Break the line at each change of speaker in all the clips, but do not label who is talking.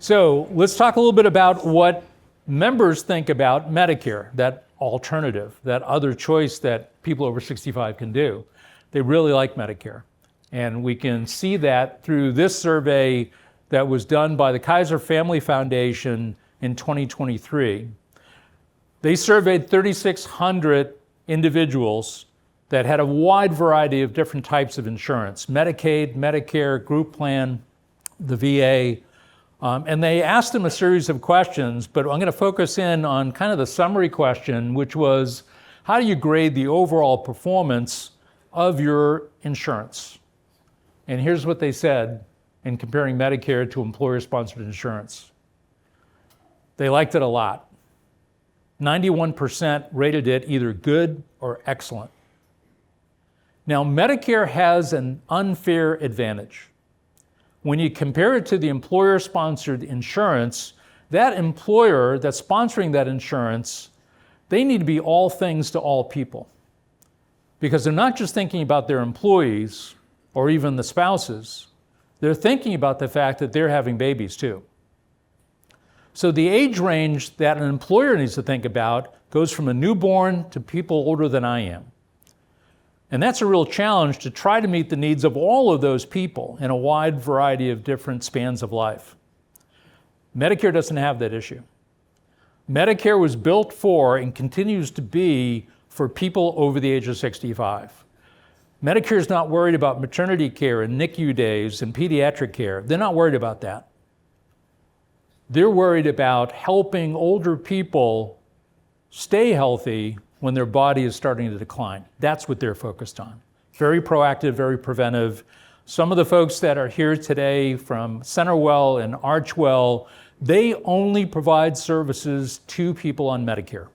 So let's talk a little bit about what members think about Medicare, that alternative, that other choice that people over 65 can do. They really like Medicare. And we can see that through this survey that was done by the Kaiser Family Foundation in 2023. They surveyed 3,600 individuals that had a wide variety of different types of insurance: Medicaid, Medicare, group plan, the VA. And they asked them a series of questions, but I'm going to focus in on kind of the summary question, which was, how do you grade the overall performance of your insurance? And here's what they said in comparing Medicare to employer-sponsored insurance. They liked it a lot. 91% rated it either good or excellent. Now, Medicare has an unfair advantage. When you compare it to the employer-sponsored insurance, that employer that's sponsoring that insurance, they need to be all things to all people. Because they're not just thinking about their employees or even the spouses, they're thinking about the fact that they're having babies too. So the age range that an employer needs to think about goes from a newborn to people older than I am. And that's a real challenge, to try to meet the needs of all of those people in a wide variety of different spans of life. Medicare doesn't have that issue. Medicare was built for and continues to be for people over the age of 65. Medicare is not worried about maternity care and NICU days and pediatric care. They're not worried about that. They're worried about helping older people stay healthy when their body is starting to decline. That's what they're focused on. Very proactive, very preventive. Some of the folks that are here today from Centerwell and Archwell, they only provide services to people on Medicare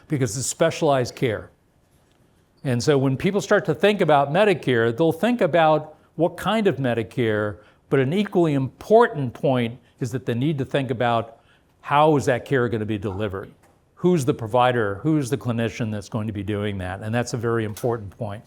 because it's specialized care. And so when people start to think about Medicare, they'll think about what kind of Medicare, but an equally important point is that they need to think about, how is that care going to be delivered? Who's the provider? Who's the clinician that's going to be doing that? And that's a very important point.